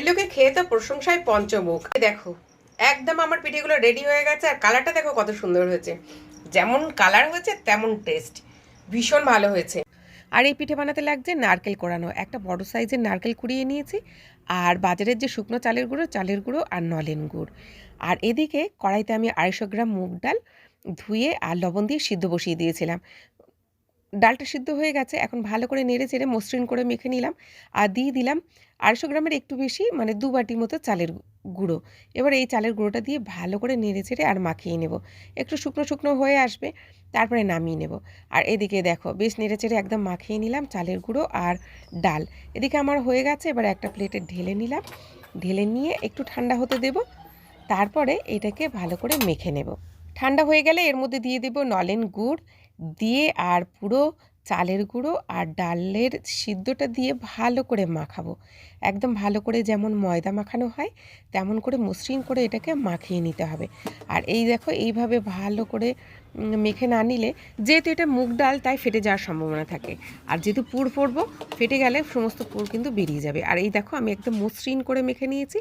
লোকে খেয়ে তো প্রশংসায় পঞ্চমুখ। দেখো একদম আমার পিঠেগুলো রেডি হয়ে গেছে, আর কালারটা দেখো কত সুন্দর হয়েছে। যেমন কালার হয়েছে তেমন টেস্ট, ভীষণ ভালো হয়েছে। আর এই পিঠে বানাতে লাগছে নারকেল কোড়ানো, একটা বড় সাইজের নারকেল কুড়িয়ে নিয়েছি, আর বাজারের যে শুকনো চালের গুঁড়ো আর নলেন গুড়। আর এদিকে কড়াইতে আমি 250 গ্রাম মুগ ডাল ধুয়ে আর লবণ দিয়ে সিদ্ধ বসিয়ে দিয়েছিলাম। ডালটা সিদ্ধ হয়ে গেছে, এখন ভালো করে নেড়ে চেড়ে মসৃণ করে মেখে নিলাম। আর দিয়ে দিলাম 250 গ্রামের একটু বেশি, মানে 2 বাটি মতো চালের গুঁড়ো। এবার এই চালের গুঁড়োটা দিয়ে ভালো করে নেড়ে চেড়ে আর মাখিয়ে নেব। একটু শুকনো শুকনো হয়ে আসবে, তারপরে নামিয়ে নেব। আর এদিকে দেখো বেশ নেড়ে চেড়ে একদম মাখিয়ে নিলাম চালের গুঁড়ো আর ডাল। এদিকে আমার হয়ে গেছে, এবার একটা প্লেটে ঢেলে নিলাম। ঢেলে নিয়ে একটু ঠান্ডা হতে দেব, তারপরে এটাকে ভালো করে মেখে নেব। ঠান্ডা হয়ে গেলে এর মধ্যে দিয়ে দেব নলেন গুড়, দিয়ে আর পুরো চালের গুঁড়ো আর ডালের সিদ্ধটা দিয়ে ভালো করে মাখাবো। একদম ভালো করে যেমন ময়দা মাখানো হয় তেমন করে মসৃণ করে এটাকে মাখিয়ে নিতে হবে। আর এই দেখো এইভাবে ভালো করে মেখে না নিলে, যেহেতু এটা মুগ ডাল তাই ফেটে যাওয়ার সম্ভাবনা থাকে। আর যেহেতু পুর পড়বো, ফেটে গেলে সমস্ত পুর কিন্তু বেরিয়ে যাবে। আর এই দেখো আমি একদম মসৃণ করে মেখে নিয়েছি।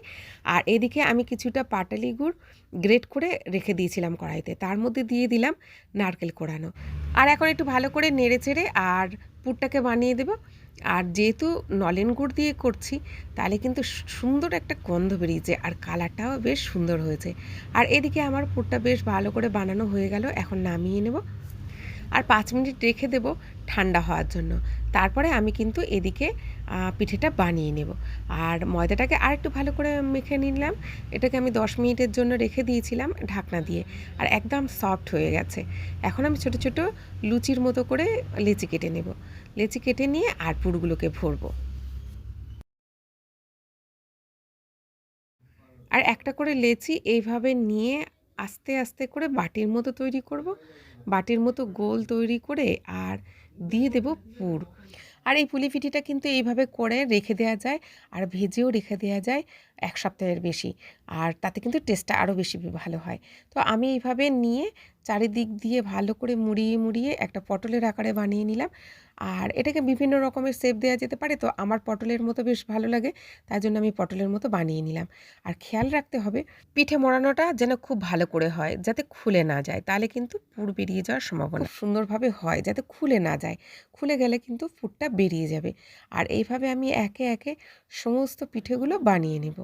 আর এদিকে আমি কিছুটা পাটালি গুড় গ্রেট করে রেখে দিয়েছিলাম কড়াইতে, তার মধ্যে দিয়ে দিলাম নারকেল কোড়ানো। আর এখন একটু ভালো করে নেড়ে চেড়ে আর পুরটাকে বানিয়ে দেব। আর যেহেতু নলেন গুড় দিয়ে করছি, তাহলে কিন্তু সুন্দর একটা গন্ধ বেরিয়েছে, আর কালারটাও বেশ সুন্দর হয়েছে। আর এদিকে আমার পুরটা বেশ ভালো করে বানানো হয়ে গেল, এখন নামিয়ে নেব। আর 5 মিনিট রেখে দেব ঠান্ডা হওয়ার জন্য। তারপরে আমি কিন্তু এদিকে পিঠেটা বানিয়ে নেব। আর ময়দাটাকে আরেকটু ভালো করে মেখে নিলাম। এটাকে আমি 10 মিনিটের জন্য রেখে দিয়েছিলাম ঢাকনা দিয়ে, আর একদম সফট হয়ে গেছে। এখন আমি ছোট ছোট লুচির মতো করে লেচি কেটে নেব। লেচি কেটে নিয়ে আর পুরগুলোকে ভরবো। আর একটা করে লেচি এইভাবে নিয়ে আস্তে আস্তে করে বাটির মতো তৈরি করব। বাটির মতো গোল তৈরি করে আর দিয়ে দেব পুর। আর এই পুলি পিঠিটা কিন্তু এইভাবে করে রেখে দেওয়া যায়, আর ভেজেও রেখে দেওয়া যায় 1 সপ্তাহের বেশি। আর তাতে কিন্তু টেস্টটা আরও বেশি ভালো হয়। তো আমি এইভাবে নিয়ে চারিদিক দিয়ে ভালো করে মুড়িয়ে মুড়িয়ে একটা পটলের আকারে বানিয়ে নিলাম। আর এটাকে বিভিন্ন রকমের শেপ দেওয়া যেতে পারে, তো আমার পটলের মতো বেশ ভালো লাগে, তাই জন্য আমি পটলের মতো বানিয়ে নিলাম। আর খেয়াল রাখতে হবে পিঠে মোড়ানোটা যেন খুব ভালো করে হয়, যাতে খুলে না যায়, তাহলে কিন্তু পুর বেরিয়ে যাওয়ার সম্ভাবনা। সুন্দরভাবে হয় যাতে খুলে না যায়, খুলে গেলে কিন্তু পুরটা বেরিয়ে যাবে। আর এইভাবে আমি একে একে সমস্ত পিঠেগুলো বানিয়ে নেব।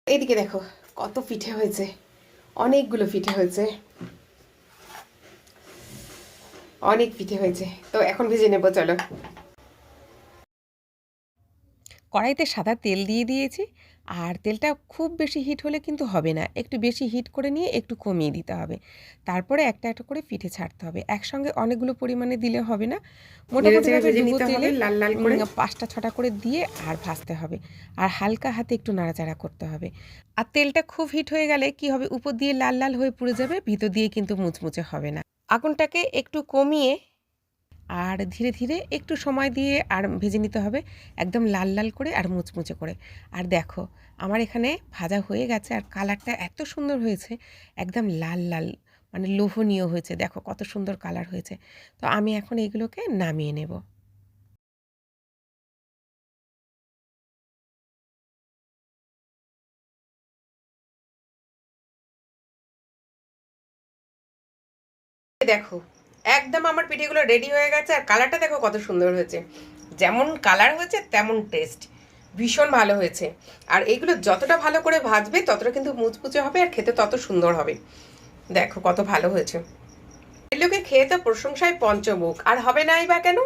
এদিকে দেখো কত পিঠে হয়েছে, অনেকগুলো পিঠে হয়েছে, অনেক পিঠে হয়েছে। তো এখন ভেজে নেবো, চলো। কড়াইতে সাদা তেল দিয়ে দিয়েছি। আর তেলটা খুব বেশি হিট হলে কিন্তু হবে না, একটু বেশি হিট করে নিয়ে একটু কমিয়ে দিতে হবে। তারপরে একটা একটা করে পিঠে ছাড়তে হবে, একসঙ্গে অনেকগুলো পরিমাণে দিলে হবে না। মোটামুটিভাবে ডুবো তেলে লাল লাল করে 5টা 6টা করে দিয়ে আর ভাজতে হবে। আর হালকা হাতে একটু নাড়াচাড়া করতে হবে। আর তেলটা খুব হিট হয়ে গেলে কি হবে, উপর দিয়ে লাল লাল হয়ে পুড়ে যাবে, ভিতর দিয়ে কিন্তু মুচমুচে হবে না। আগুনটাকে একটু কমিয়ে আর ধীরে ধীরে একটু সময় দিয়ে আর ভেজে নিতে হবে, একদম লাল লাল করে আর মুচমুচে করে। আর দেখো আমার এখানে ভাজা হয়ে গেছে, আর কালারটা এত সুন্দর হয়েছে, একদম লাল লাল, মানে লোভনীয় হয়েছে। দেখো কত সুন্দর কালার হয়েছে। তো আমি এখন এইগুলোকে নামিয়ে নেব। দেখো একদম আমার পিঠেগুলো রেডি হয়ে গেছে, আর কালারটা দেখো কত সুন্দর হয়েছে। যেমন কালার হয়েছে তেমন টেস্ট, ভীষণ ভালো হয়েছে। আর এইগুলো যতটা ভালো করে ভাজবে ততটা কিন্তু মুচমুচে হবে, আর খেতে তত সুন্দর হবে। দেখো কত ভালো হয়েছে। লোকে খেয়ে তো প্রশংসায় পঞ্চমুখ, আর হবে নাই বা কেন?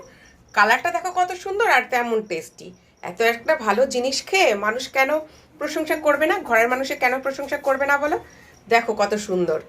কালারটা দেখো কত সুন্দর আর তেমন টেস্টি। এত একটা ভালো জিনিস খেয়ে মানুষ কেন প্রশংসা করবে না? ঘরের মানুষে কেন প্রশংসা করবে না বলো? দেখো কত সুন্দর।